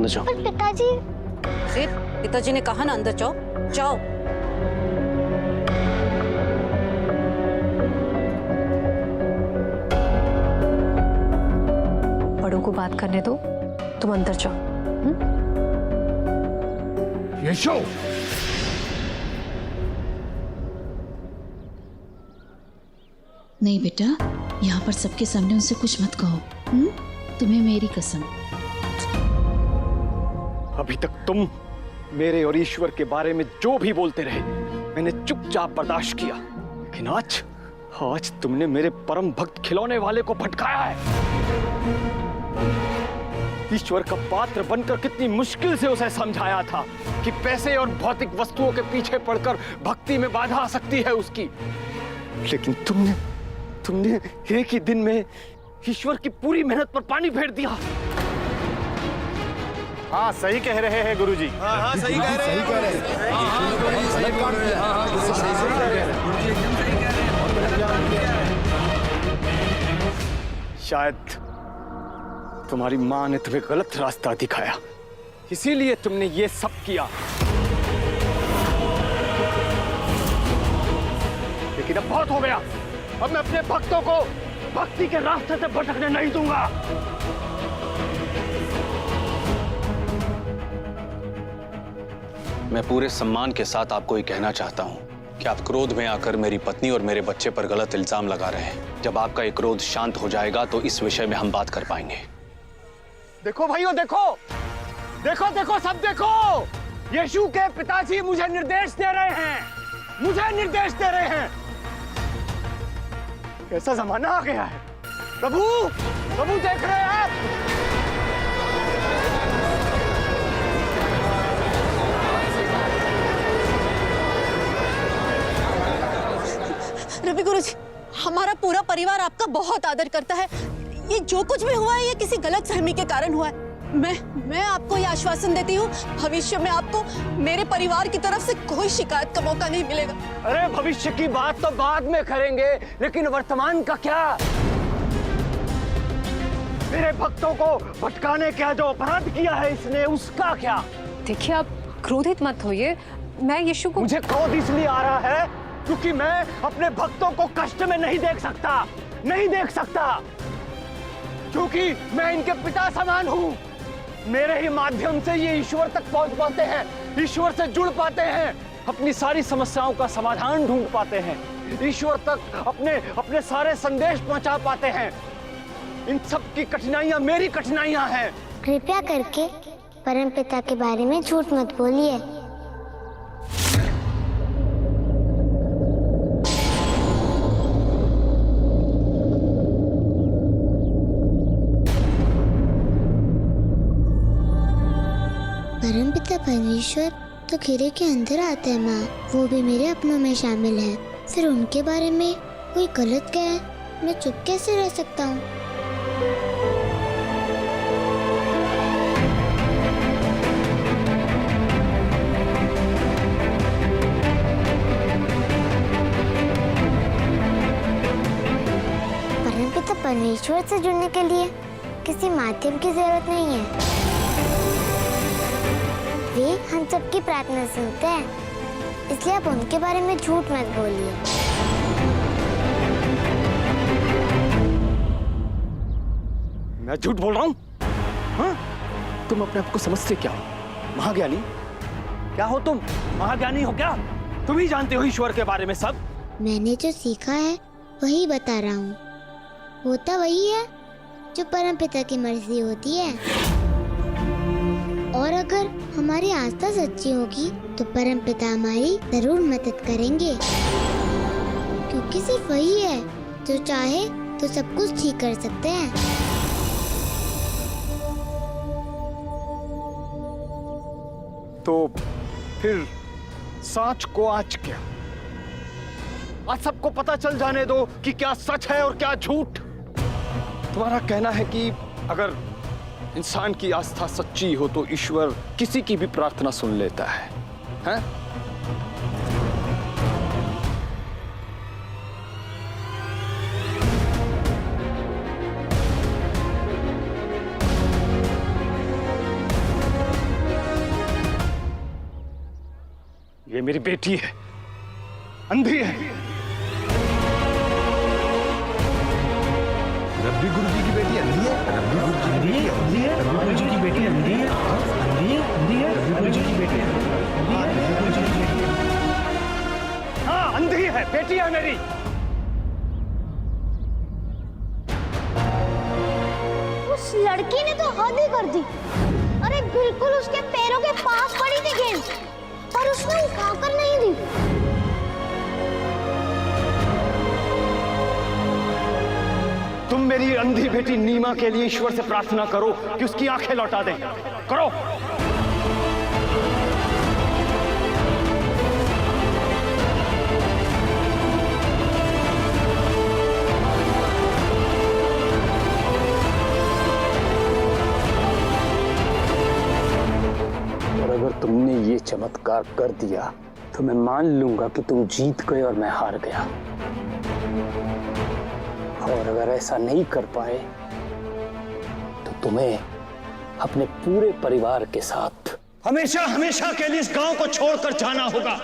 अंदर जाओ। पर पिताजी। फिर पिताजी ने कहा ना अंदर जाओ, जाओ। बड़ों को बात करने दो, तुम अंदर जाओ। यशो, नहीं बेटा, यहाँ पर सबके सामने उनसे कुछ मत कहो। तुम्हें मेरी कसम। अभी तक तुम मेरे और ईश्वर के बारे में जो भी बोलते रहे मैंने चुपचाप बर्दाश्त किया, लेकिन आज तुमने मेरे परम भक्त खिलौने वाले को भटकाया है। ईश्वर का पात्र बनकर कितनी मुश्किल से उसे समझाया था कि पैसे और भौतिक वस्तुओं के पीछे पड़कर भक्ति में बाधा आ सकती है उसकी, लेकिन तुमने एक ही दिन में ईश्वर की पूरी मेहनत पर पानी फेर दिया। हाँ, सही कह रहे हैं गुरुजी। हाँ, सही कह रहे हैं। शायद तुम्हारी माँ ने तुम्हें गलत रास्ता दिखाया, इसीलिए तुमने ये सब किया। लेकिन अब बहुत हो गया। अब मैं अपने भक्तों को भक्ति के रास्ते से भटकने नहीं दूंगा। मैं पूरे सम्मान के साथ आपको ये कहना चाहता हूं कि आप क्रोध में आकर मेरी पत्नी और मेरे बच्चे पर गलत इल्जाम लगा रहे हैं। जब आपका ये क्रोध शांत हो जाएगा तो इस विषय में हम बात कर पाएंगे। देखो भाइयों, देखो देखो देखो, सब देखो। यीशु के पिताजी मुझे निर्देश दे रहे हैं, मुझे निर्देश दे रहे हैं। कैसा जमाना आ गया है। प्रभु, प्रभु देख रहे हैं आप। रवि गुरुजी, हमारा पूरा परिवार आपका बहुत आदर करता है। ये जो कुछ भी हुआ है ये किसी गलत सहमी के कारण हुआ है। मैं आपको ये आश्वासन देती हूँ, भविष्य में आपको मेरे परिवार की तरफ से कोई शिकायत का मौका नहीं मिलेगा। अरे भविष्य की बात तो बाद में करेंगे, लेकिन वर्तमान का क्या? मेरे भक्तों को भटकाने का जो अपराध किया है इसने, उसका क्या? देखिए, आप क्रोधित मत होइए। मैं यीशु को... मुझे क्रोध इसलिए आ रहा है क्योंकि मैं अपने भक्तों को कष्ट में नहीं देख सकता, नहीं देख सकता, क्योंकि मैं इनके पिता समान हूँ। मेरे ही माध्यम से ये ईश्वर तक पहुंच पाते हैं, ईश्वर से जुड़ पाते हैं, अपनी सारी समस्याओं का समाधान ढूंढ पाते हैं, ईश्वर तक अपने सारे संदेश पहुंचा पाते हैं। इन सब की कठिनाइयां मेरी कठिनाइयां हैं। कृपया करके परमपिता के बारे में झूठ मत बोलिए। परमपिता परमेश्वर तो खीरे के अंदर आते हैं माँ, वो भी मेरे अपनों में शामिल है। फिर उनके बारे में कोई गलत कहे, मैं चुप कैसे रह सकता हूँ? परमपिता परमेश्वर से जुड़ने के लिए किसी माध्यम की जरूरत नहीं है। वे हम सबकी प्रार्थना सुनते हैं, इसलिए आप उनके बारे में झूठ मत बोलिए। मैं झूठ बोल रहा हूँ? हाँ? तुम अपने आप को समझते क्या हो? महाज्ञानी? क्या हो तुम? महाज्ञानी हो क्या? तुम ही जानते हो ईश्वर के बारे में सब। मैंने जो सीखा है वही बता रहा हूँ। होता वही है जो परमपिता की मर्जी होती है, और अगर हमारी आस्था सच्ची होगी तो परमपिता हमारी जरूर मदद करेंगे, क्योंकि सिर्फ वही है जो चाहे तो सब कुछ ठीक कर सकते हैं। तो फिर सच को आज क्या? आज सबको पता चल जाने दो कि क्या सच है और क्या झूठ। तुम्हारा कहना है कि अगर इंसान की आस्था सच्ची हो तो ईश्वर किसी की भी प्रार्थना सुन लेता है, हैं? ये मेरी बेटी है, अंधी है। रब्बी गुरुजी की बेटी अंधी है। रब्बी गुरुजी की अंधी है। रब्बी गुरुजी की बेटी अंधी है। अंधी है, अंधी है। रब्बी गुरुजी की बेटी अंधी है। रब्बी गुरुजी की बेटी है। हाँ, अंधी है, बेटी है मेरी। उस लड़की ने तो हद ही कर दी। अरे बिल्कुल उसके पैरों के पास पड़ी थी गेंद, पर उसने उठाकर नहीं दी। तुम मेरी अंधी बेटी नीमा के लिए ईश्वर से प्रार्थना करो कि उसकी आंखें लौटा दें। करो। और अगर तुमने ये चमत्कार कर दिया तो मैं मान लूंगा कि तुम जीत गए और मैं हार गया। और अगर ऐसा नहीं कर पाए तो तुम्हें अपने पूरे परिवार के साथ हमेशा हमेशा के लिए इस गांव को छोड़कर जाना होगा।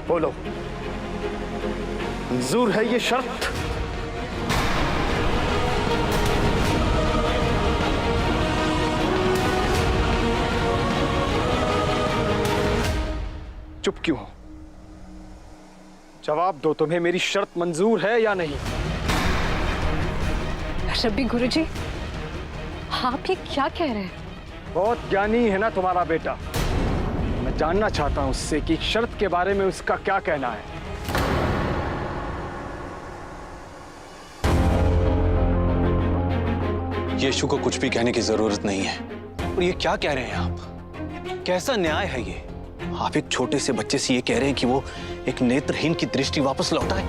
बोलो, मंजूर है ये शर्त? चुप क्यों हो? जवाब दो, तुम्हें मेरी शर्त मंजूर है या नहीं? रब्बी गुरुजी, आप ये क्या कह रहे हैं? बहुत ज्ञानी है ना तुम्हारा बेटा। मैं जानना चाहता हूं उससे कि शर्त के बारे में उसका क्या कहना है। यीशु को कुछ भी कहने की जरूरत नहीं है। और ये क्या कह रहे हैं आप? कैसा न्याय है ये? आप एक छोटे से बच्चे से ये कह रहे हैं कि वो एक नेत्रहीन की दृष्टि वापस लौटाए?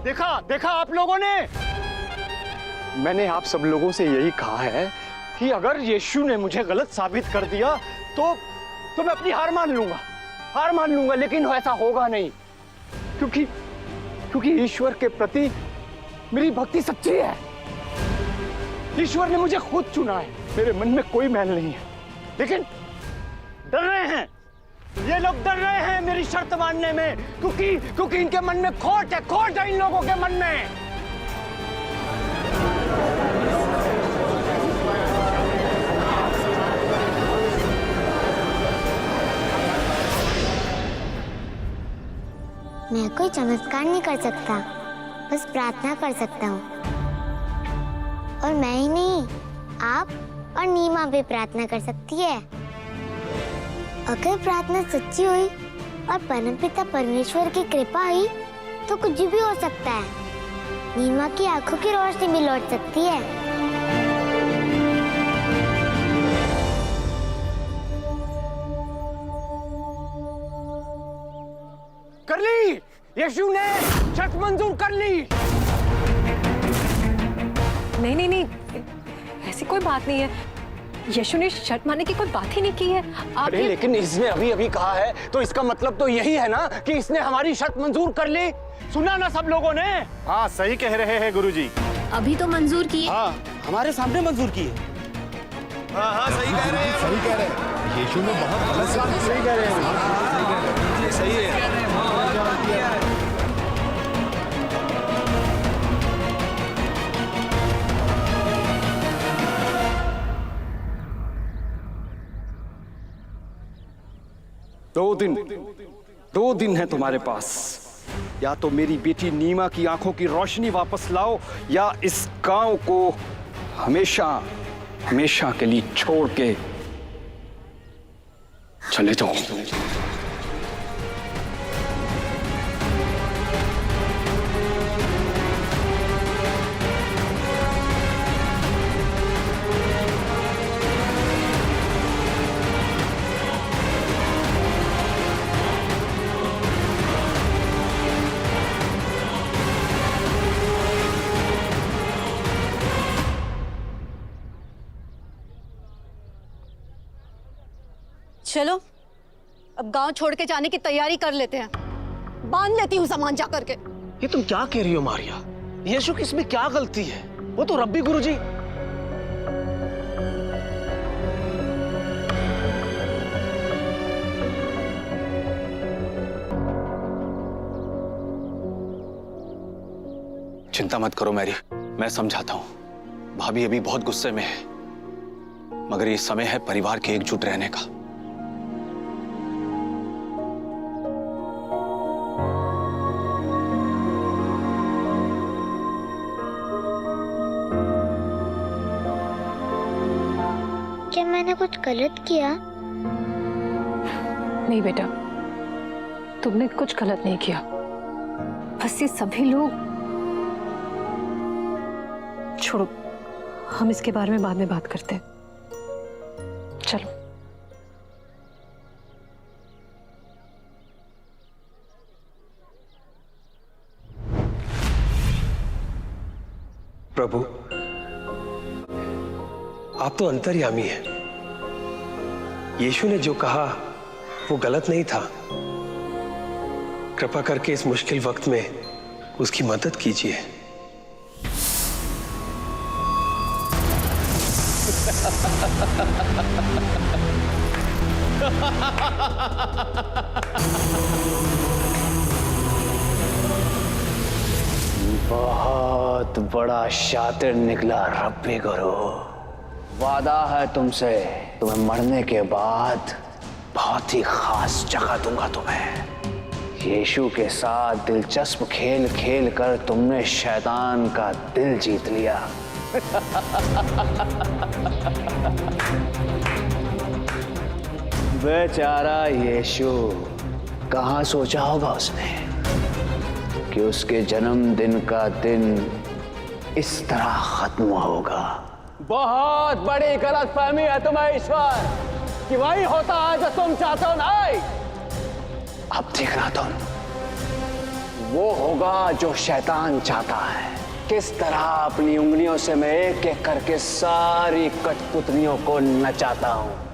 देखा देखा आप लोगों ने? मैंने आप सब लोगों से यही कहा है कि अगर यीशु ने मुझे गलत साबित कर दिया तो मैं अपनी हार मान लूंगा, लेकिन ऐसा होगा नहीं, क्योंकि ईश्वर के प्रति मेरी भक्ति सच्ची है। ईश्वर ने मुझे खुद चुना है, मेरे मन में कोई मैल नहीं है। लेकिन डर रहे हैं, ये लोग डर रहे हैं मेरी शर्त मानने में, क्योंकि इनके मन में खोट है इन लोगों के मन में। मैं कोई चमत्कार नहीं कर सकता, बस प्रार्थना कर सकता हूँ। और मैं ही नहीं, आप और नीमा भी प्रार्थना कर सकती है। अगर प्रार्थना सच्ची हुई और परमपिता परमेश्वर की कृपा हुई तो कुछ भी हो सकता है। नीमा की आंखों की रोशनी भी लौट सकती है। कर ली, यीशु ने शर्त मंजूर कर ली। नहीं, ऐसी कोई बात नहीं है। यीशु ने शर्त मानने की कोई बात ही नहीं की है। अरे लेकिन इसने अभी कहा है, तो इसका मतलब तो यही है ना कि इसने हमारी शर्त मंजूर कर ली। सुना ना सब लोगों ने? हाँ सही कह रहे हैं गुरुजी। अभी तो मंजूर की। हाँ, हमारे सामने मंजूर की है। हाँ सही कह रहे हैं। सही कह रहे हैं। यीशु ने बहुत गलत साबित सही कह रहे हैं। सही है। दो दिन है तुम्हारे पास। या तो मेरी बेटी नीमा की आंखों की रोशनी वापस लाओ, या इस गांव को हमेशा के लिए छोड़ के चले जाओ। चलो अब गांव छोड़ के जाने की तैयारी कर लेते हैं। बांध लेती हूँ सामान जा करके। ये तुम क्या कह रही हो मारिया? यीशु की इसमें क्या गलती है? वो तो रब्बी गुरुजी। चिंता मत करो मैरी, मैं समझाता हूं। भाभी अभी बहुत गुस्से में है, मगर ये समय है परिवार के एकजुट रहने का। क्या मैंने कुछ गलत किया? नहीं बेटा, तुमने कुछ गलत नहीं किया। बस ये सभी लोग, छोड़ो, हम इसके बारे में बाद में बात करते हैं। चलो। प्रभु, आप तो अंतर्यामी हैं। यीशु ने जो कहा वो गलत नहीं था। कृपा करके इस मुश्किल वक्त में उसकी मदद कीजिए। बहुत बड़ा शातिर निकला रब्बी गुरु। वादा है तुमसे, तुम्हें मरने के बाद बहुत ही खास जगह दूंगा तुम्हें। यीशु के साथ दिलचस्प खेल खेल कर तुमने शैतान का दिल जीत लिया। बेचारा यीशु, कहाँ सोचा होगा उसने कि उसके जन्मदिन का दिन इस तरह खत्म होगा। बहुत बड़ी गलतफहमी है तुम्हें ईश्वर, कि वही होता है जो तुम चाहते हो। नहीं, अब देखना तुम, वो होगा जो शैतान चाहता है। किस तरह अपनी उंगलियों से मैं एक एक करके सारी कठपुतलियों को नचाता हूं।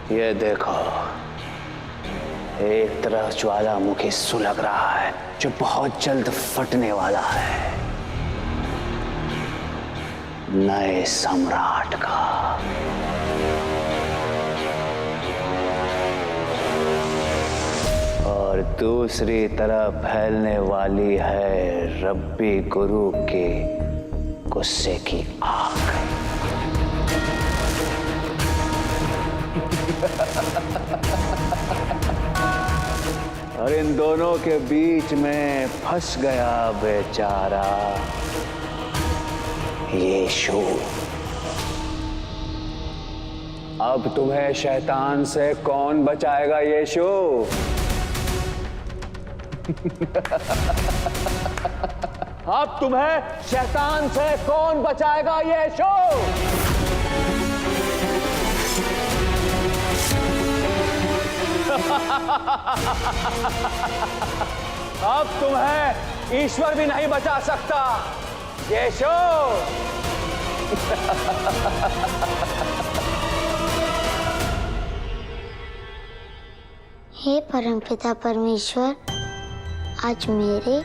ये देखो, एक तरफ ज्वालामुखी सुलग रहा है जो बहुत जल्द फटने वाला है, नए सम्राट का। और दूसरी तरफ फैलने वाली है रब्बी गुरु के गुस्से की आग। और इन दोनों के बीच में फंस गया बेचारा यीशु। अब तुम्हें शैतान से कौन बचाएगा यीशु? अब तुम्हें शैतान से कौन बचाएगा यीशु? अब तुम्हें ईश्वर भी नहीं बचा सकता यीशु। हे परमपिता परमेश्वर, आज मेरे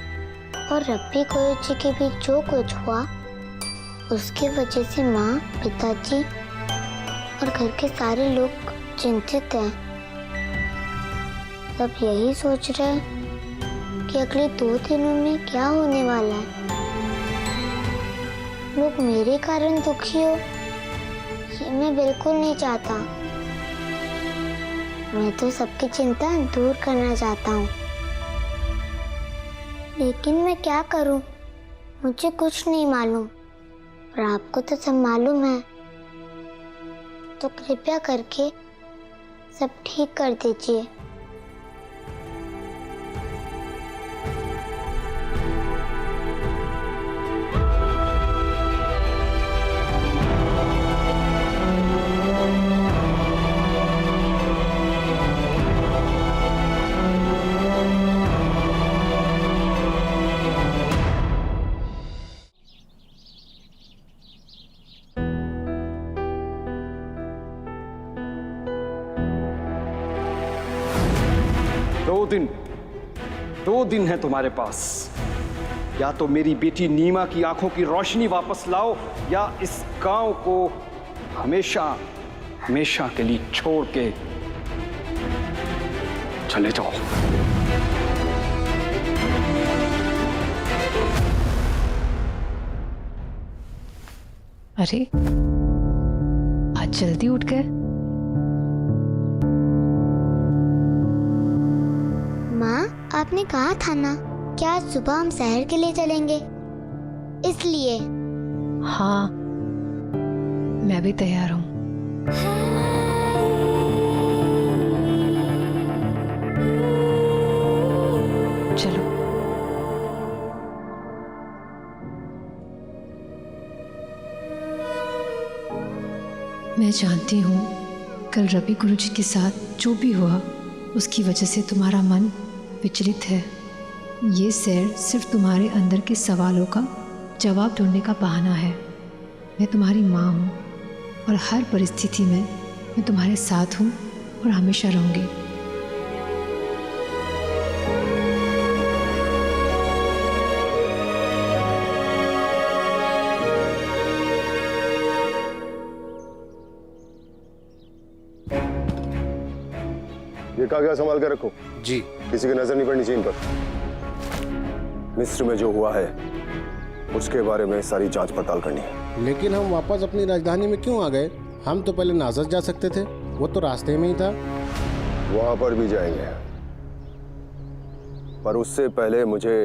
और रब्बी गुरु जी के बीच जो कुछ हुआ उसकी वजह से माँ, पिताजी और घर के सारे लोग चिंतित हैं। सब यही सोच रहे हैं कि अगले 2 दिनों में क्या होने वाला है। लोग मेरे कारण दुखी हो, ये मैं बिल्कुल नहीं चाहता। मैं तो सबकी चिंता दूर करना चाहता हूँ, लेकिन मैं क्या करूँ? मुझे कुछ नहीं मालूम, और आपको तो सब मालूम है। तो कृपया करके सब ठीक कर दीजिए। दो दिन है तुम्हारे पास। या तो मेरी बेटी नीमा की आंखों की रोशनी वापस लाओ, या इस गांव को हमेशा हमेशा के लिए छोड़ के चले जाओ। अरे आज जल्दी उठ गए। माँ, आपने कहा था ना कि आज सुबह हम शहर के लिए चलेंगे, इसलिए। हाँ, मैं भी तैयार हूँ। चलो। मैं जानती हूँ कल रवि गुरुजी के साथ जो भी हुआ उसकी वजह से तुम्हारा मन विचलित है। ये सैर सिर्फ तुम्हारे अंदर के सवालों का जवाब ढूंढने का बहाना है। मैं तुम्हारी माँ हूँ और हर परिस्थिति में मैं तुम्हारे साथ हूँ और हमेशा रहूँगी। ये कागज संभाल के रखो। जी। किसी की नजर नहीं पड़नी चाहिए इन पर। मिस्र में जो हुआ है उसके बारे में सारी जांच पड़ताल करनी है। लेकिन हम वापस अपनी राजधानी में क्यों आ गए? हम तो पहले नासर जा सकते थे, वो तो रास्ते में ही था। वहां पर भी जाएंगे, पर उससे पहले मुझे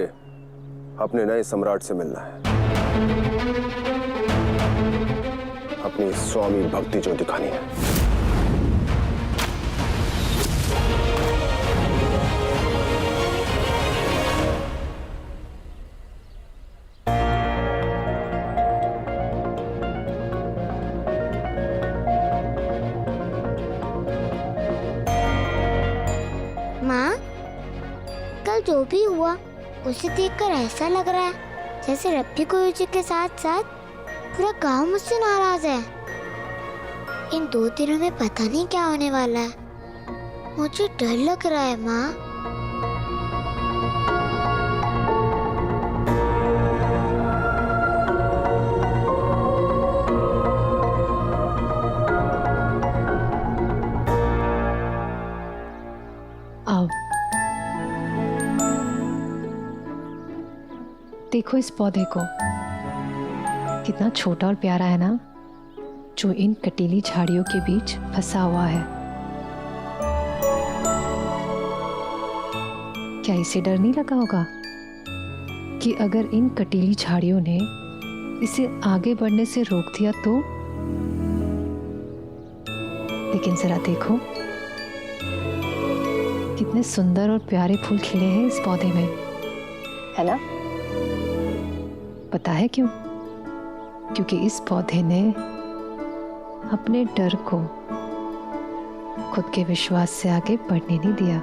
अपने नए सम्राट से मिलना है। अपनी स्वामी भक्ति जो दिखानी है। माँ, कल जो भी हुआ उसे देखकर ऐसा लग रहा है जैसे रब्बी गुरुजी के साथ साथ पूरा गांव मुझसे नाराज है। इन 2 दिनों में पता नहीं क्या होने वाला है। मुझे डर लग रहा है माँ। आओ, देखो इस पौधे को, कितना छोटा और प्यारा है ना, जो इन कटीली झाड़ियों के बीच फंसा हुआ है। क्या इसे डर नहीं लगा होगा कि अगर इन कटीली झाड़ियों ने इसे आगे बढ़ने से रोक दिया तो? लेकिन जरा देखो, कितने सुंदर और प्यारे फूल खिले हैं इस पौधे में, है ना? पता है क्यों? क्योंकि इस पौधे ने अपने डर को खुद के विश्वास से आगे बढ़ने नहीं दिया।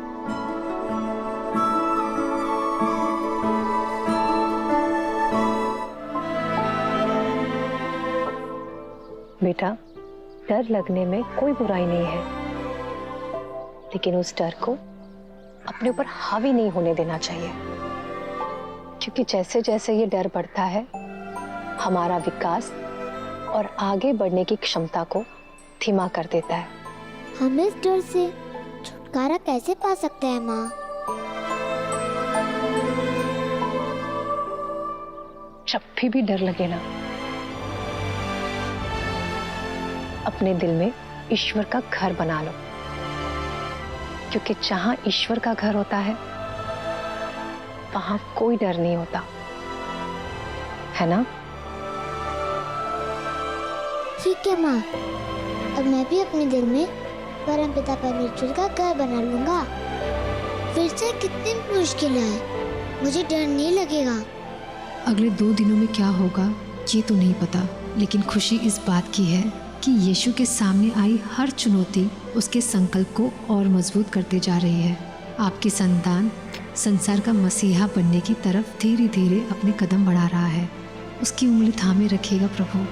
बेटा, डर लगने में कोई बुराई नहीं है, लेकिन उस डर को अपने ऊपर हावी नहीं होने देना चाहिए, क्योंकि जैसे जैसे ये डर बढ़ता है हमारा विकास और आगे बढ़ने की क्षमता को धीमा कर देता है। हम इस डर से छुटकारा कैसे पा सकते हैं माँ? जब भी डर लगे ना, अपने दिल में ईश्वर का घर बना लो, क्योंकि जहां ईश्वर का घर होता है वहां कोई डर नहीं होता। है ना? ठीक है माँ, अब मैं भी अपने दिल में परमपिता परमेश्वर का घर बना लूंगा। फिर से कितनी मुश्किल आए, मुझे डर नहीं लगेगा। अगले 2 दिनों में क्या होगा ये तो नहीं पता, लेकिन खुशी इस बात की है कि यीशु के सामने आई हर चुनौती उसके संकल्प को और मजबूत करते जा रही है। आपकी संतान संसार का मसीहा बनने की तरफ धीरे धीरे अपने कदम बढ़ा रहा है। उसकी उंगली थामे रखिएगा प्रभु।